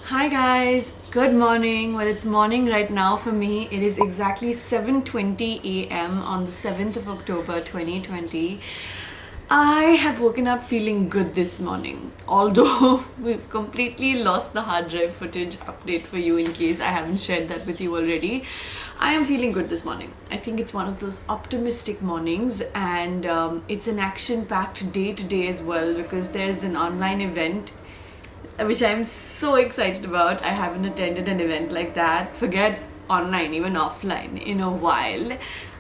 Hi guys, good morning. Well, it's morning right now for me. It is exactly 7:20 a.m. on the 7th of October 2020. I have woken up feeling good this morning. Although we've completely lost the hard drive footage update for you in case I haven't shared that with you already. I am feeling good this morning. I think it's one of those optimistic mornings, and it's an action-packed day today as well because there's an online event which I'm so excited about. I haven't attended an event like that, forget online, even offline, in a while.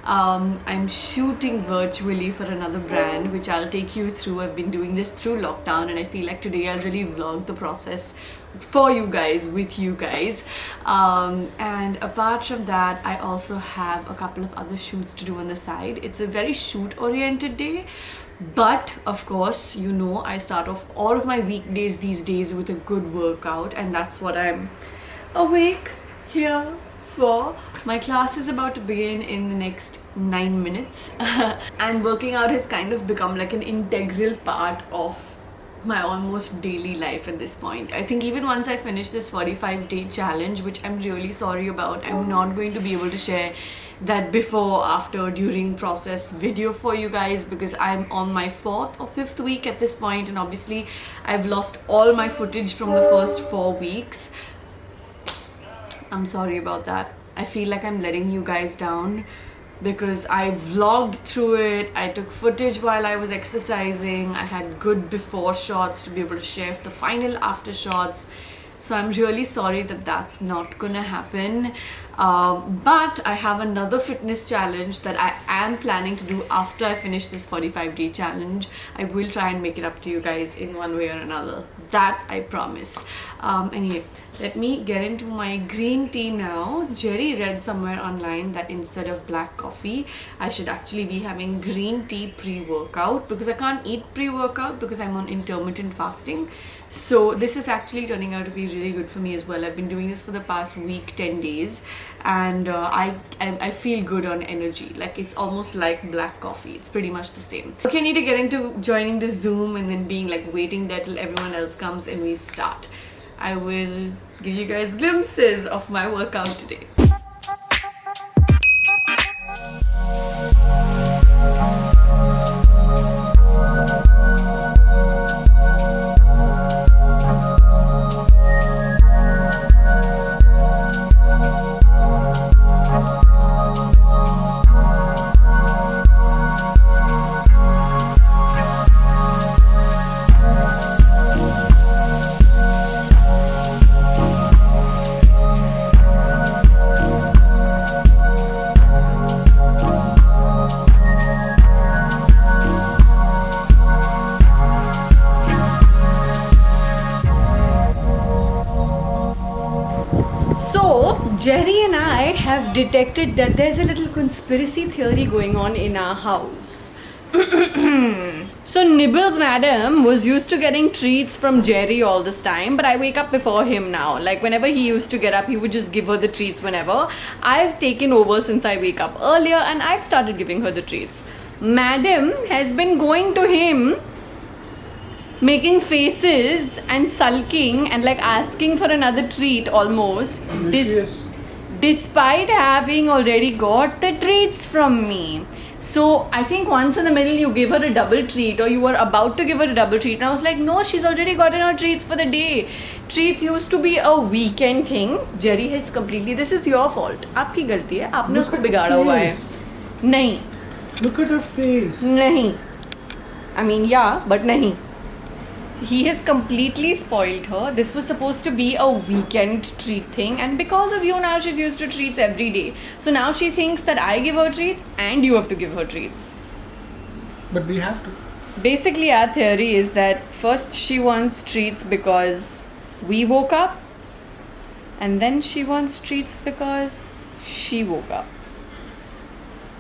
I'm shooting virtually for another brand, which I'll take you through. I've been doing this through lockdown, and I feel like today I'll really vlog the process for you guys, with you guys. And apart from that, I also have a couple of other shoots to do on the side. It's a very shoot-oriented day. But of course, you know, I start off all of my weekdays these days with a good workout, and that's what I'm awake here for. My class is about to begin in the next 9 minutes and working out has kind of become like an integral part of my almost daily life at this point. I think even once I finish this 45-day challenge, which I'm really sorry about, I'm not going to be able to share that before, after, during process video for you guys because I'm on my 4th or 5th week at this point, and obviously I've lost all my footage from the first 4 weeks. I'm sorry about that. I feel like I'm letting you guys down because I vlogged through it. I took footage while I was exercising. I had good before shots to be able to share the final after shots. So I'm really sorry that that's not gonna happen. But I have another fitness challenge that I am planning to do after I finish this 45-day challenge. I will try and make it up to you guys in one way or another. That I promise. Anyway, let me get into my green tea now. Jerry read somewhere online that instead of black coffee, I should actually be having green tea pre-workout because I can't eat pre-workout because I'm on intermittent fasting. So this is actually turning out to be really good for me as well. I've been doing this for the past week, 10 days, and I feel good on energy. Like, it's almost like black coffee. It's pretty much the same. Okay, I need to get into joining this Zoom and then being like waiting there till everyone else comes and we start. I will give you guys glimpses of my workout today. Jerry and I have detected that there's a little conspiracy theory going on in our house. So Nibbles madam was used to getting treats from Jerry all this time, but I wake up before him now. Like, whenever he used to get up, he would just give her the treats whenever. I've taken over since I wake up earlier and I've started giving her the treats. Madam has been going to him, making faces and sulking and like asking for another treat almost. Despite having already got the treats from me. So I think once in the middle you gave her a double treat, or you were about to give her a double treat, and I was like, no, she's already gotten her treats for the day. Treats used to be a weekend thing. Jerry has completely, this is your fault. आपकी गलती है, आपने उसको बिगाड़ा हुआ है. नहीं. Look at her face. नहीं. I mean, yeah, but नहीं. He has completely spoiled her. This was supposed to be a weekend treat thing, and because of you now she's used to treats every day. So now she thinks that I give her treats and you have to give her treats. But we have to. Basically, our theory is that first she wants treats because we woke up, and then she wants treats because she woke up.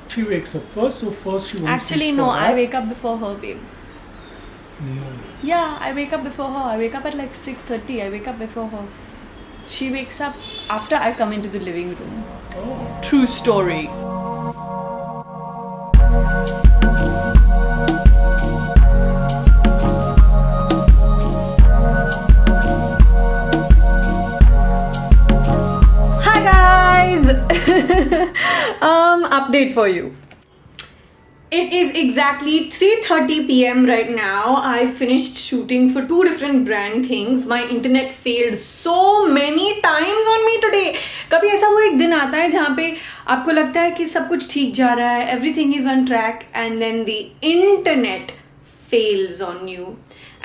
She wakes up first, so first she wants Actually, treats no, for her. I wake up before her, babe. No. Yeah, I wake up before her. I wake up at like 6:30. I wake up before her. She wakes up after I come into the living room. Oh. True story. update for you. It is exactly 3:30 p.m. right now. I finished shooting for 2 different brand things. My internet failed so many times on me today. कभी ऐसा वो एक दिन आता है जहाँ पे आपको लगता है कि सब कुछ ठीक जा रहा है, everything is on track, and then the internet fails on you.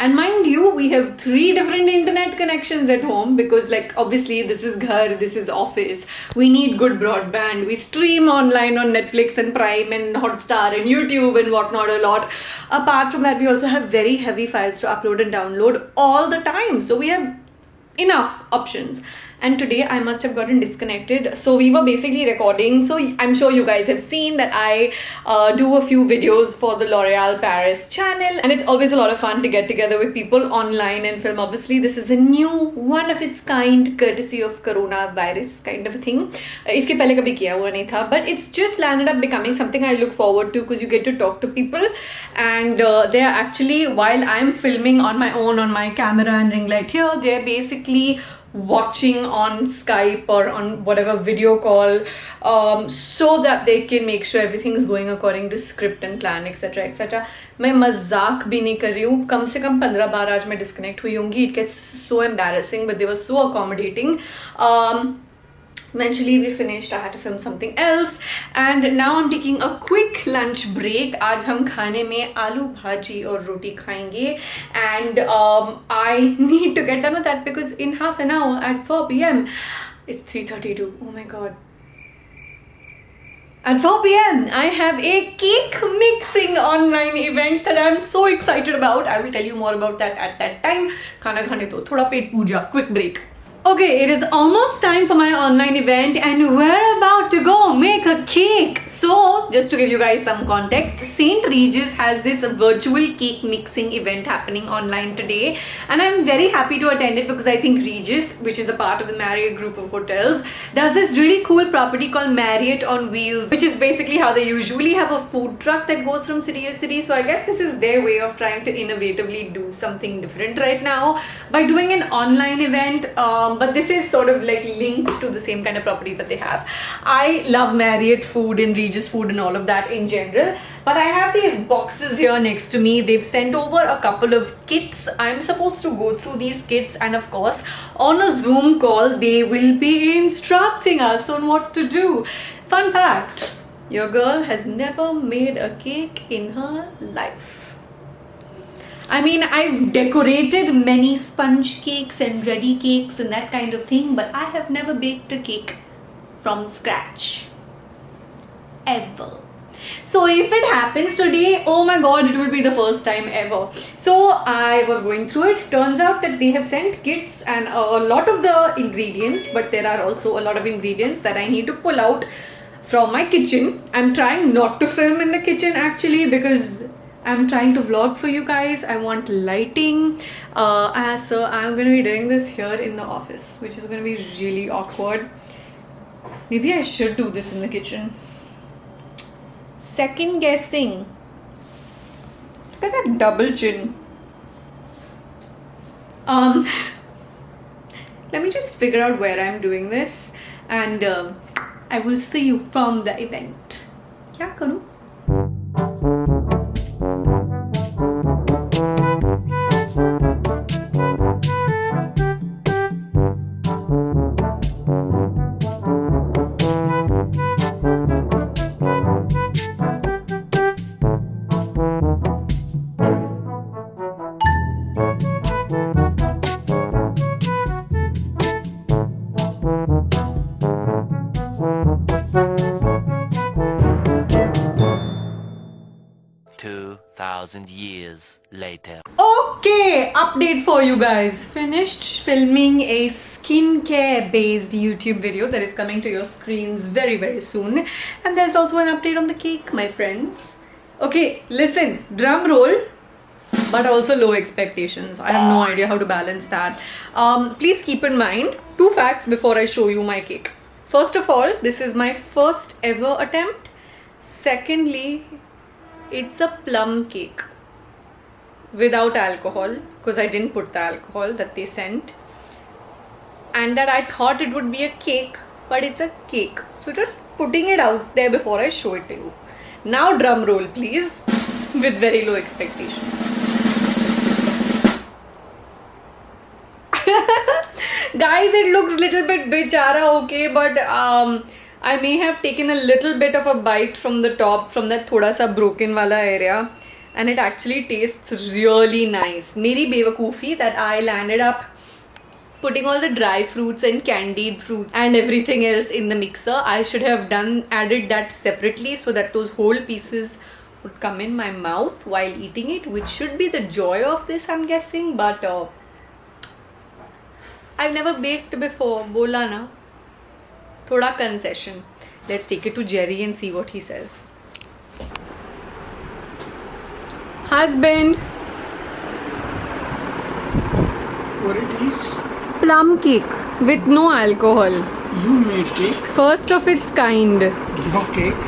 And mind you, we have 3 different internet connections at home because like obviously this is ghar, this is office. We need good broadband. We stream online on Netflix and Prime and Hotstar and YouTube and whatnot a lot. Apart from that, we also have very heavy files to upload and download all the time. So we have enough options. And today I must have gotten disconnected. So we were basically recording. So I'm sure you guys have seen that I do a few videos for the L'Oreal Paris channel. And it's always a lot of fun to get together with people online and film. Obviously, this is a new, one of its kind, courtesy of coronavirus kind of a thing. इसके पहले कभी किया हुआ नहीं था. But it's just landed up becoming something I look forward to because you get to talk to people. And they're actually, while I'm filming on my own, on my camera and ring light here, they're basically watching on Skype or on whatever video call so that they can make sure everything is going according to script and plan etc etc. मैं मजाक भी नहीं कर रही हूँ. कम से कम 15 बार आज मैं डिस्कनेक्ट हुई होंगी. It gets so embarrassing but they were so accommodating. Eventually we finished. I had to film something else and now I'm taking a quick lunch break. आज हम खाने में आलू भाजी और रोटी खाएंगे and I need to get done with that because in half an hour at 4 p.m. it's 3:32. Oh my god. At 4 p.m. I have a cake mixing online event that I'm so excited about. I will tell you more about that at that time. खाना खाने दो, थोड़ा पेट पूजा. Quick break. Okay, it is almost time for my online event and we're about to go make a cake. So, just to give you guys some context, St. Regis has this virtual cake mixing event happening online today and I'm very happy to attend it because I think Regis, which is a part of the Marriott group of hotels, does this really cool property called Marriott on Wheels, which is basically how they usually have a food truck that goes from city to city. So I guess this is their way of trying to innovatively do something different right now by doing an online event. But this is sort of like linked to the same kind of property that they have. I love Marriott food and Regis food and all of that in general. But I have these boxes here next to me. They've sent over a couple of kits. I'm supposed to go through these kits and of course on a Zoom call they will be instructing us on what to do. Fun fact, your girl has never made a cake in her life. I mean, I've decorated many sponge cakes and ready cakes and that kind of thing, but I have never baked a cake from scratch. Ever. So if it happens today, oh my god, it will be the first time ever. So I was going through it. Turns out that they have sent kits and a lot of the ingredients, but there are also a lot of ingredients that I need to pull out from my kitchen. I'm trying not to film in the kitchen actually because I'm trying to vlog for you guys. I want lighting. So I'm going to be doing this here in the office, which is going to be really awkward. Maybe I should do this in the kitchen. Second guessing. Look at that double chin. Let me just figure out where I'm doing this and I will see you from the event. क्या करूँ? Years later. Okay, update for you guys. Finished filming a skincare based YouTube video that is coming to your screens very very soon. And there's also an update on the cake, my friends. Okay, listen, drum roll, but also low expectations. I have no idea how to balance that. Please keep in mind 2 facts before I show you my cake. First of all, this is my first ever attempt. Secondly, it's a plum cake without alcohol because I didn't put the alcohol that they sent, and that I thought it would be a cake but it's a cake. So just putting it out there before I show it to you. Now drum roll please, with very low expectations. Guys, it looks little bit bichara okay, but I may have taken a little bit of a bite from the top, from that thoda sa broken wala area, and it actually tastes really nice. Meri bewakoofi that I landed up putting all the dry fruits and candied fruits and everything else in the mixer. I should have added that separately so that those whole pieces would come in my mouth while eating it, which should be the joy of this, I'm guessing. But I've never baked before, bola na. Thoda concession. Let's take it to Jerry and see what he says. Husband. What it is? Plum cake with no alcohol. You made cake. First of its kind. Your cake.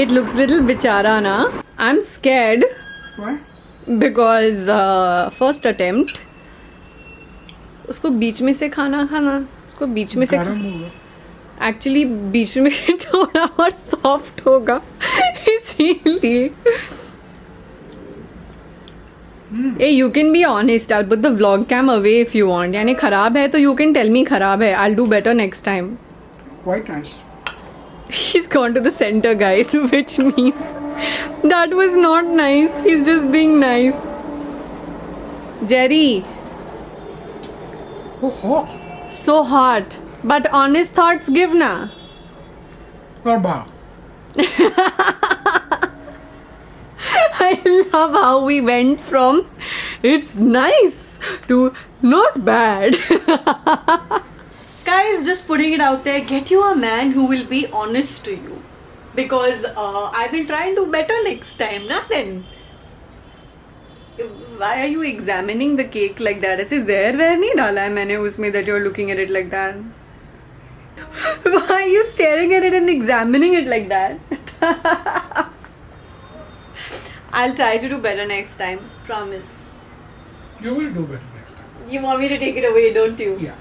It looks little bichara na. I'm scared. Why? Because first attempt. उसको बीच में से खाना उसको बीच में से actually बीच में थोड़ा और सॉफ्ट होगा इसीलिए. Hey, you can be honest. I'll put the vlog cam away if you want. यानी खराब है तो you can tell me खराब है. I'll do better next time. Quite nice. He's gone to the center, guys, which means that was not nice. He's just being nice. Jerry. Oh, hot. So hot. But honest thoughts give na. Not bad. I love how we went from it's nice to not bad. Guys, just putting it out there, get you a man who will be honest to you. Because I will try and do better next time. Then. Why are you examining the cake like that? It says there where nahi dala hai maine usme that you're looking at it like that. Why are you staring at it and examining it like that? I'll try to do better next time. Promise. You will do better next time. You want me to take it away, don't you? Yeah.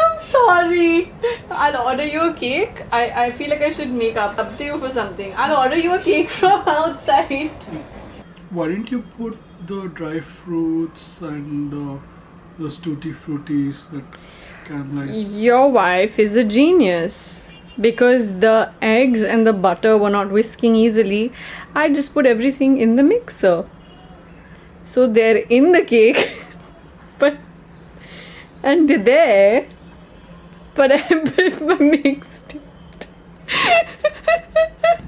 I'm sorry. I'll order you a cake. I feel like I should make up to you for something. I'll order you a cake from outside. Why didn't you put the dry fruits and those tutti fruities that caramelize? Your wife is a genius. Because the eggs and the butter were not whisking easily, I just put everything in the mixer. So they're in the cake, and they're there, but I mixed it.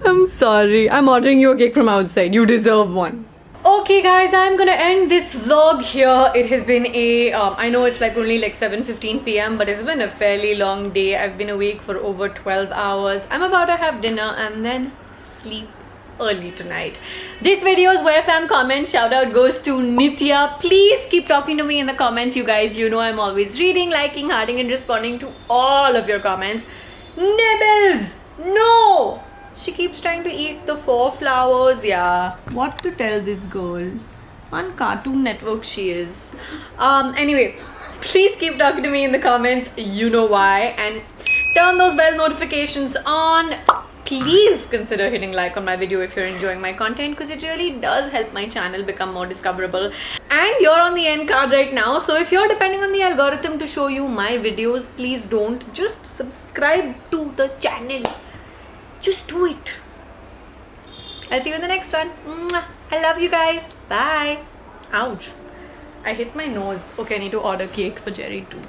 I'm sorry. I'm ordering you a cake from outside. You deserve one. Okay guys, I'm gonna end this vlog here. It has been I know it's only 7:15 p.m. but it's been a fairly long day. I've been awake for over 12 hours. I'm about to have dinner and then sleep early tonight. This video's Where Fam comment shout out goes to Nitya. Please keep talking to me in the comments, you guys. You know I'm always reading, liking, hearting and responding to all of your comments. Nibbles! No! She keeps trying to eat the 4 flowers. Yeah. What to tell this girl? On Cartoon Network she is. Anyway, please keep talking to me in the comments. You know why. And turn those bell notifications on. Please consider hitting like on my video if you're enjoying my content, because it really does help my channel become more discoverable. And you're on the end card right now, so if you're depending on the algorithm to show you my videos, please don't. Just subscribe to the channel. Just do it. I'll see you in the next one. Mwah. I love you guys. Bye. Ouch. I hit my nose. Okay, I need to order cake for Jerry too.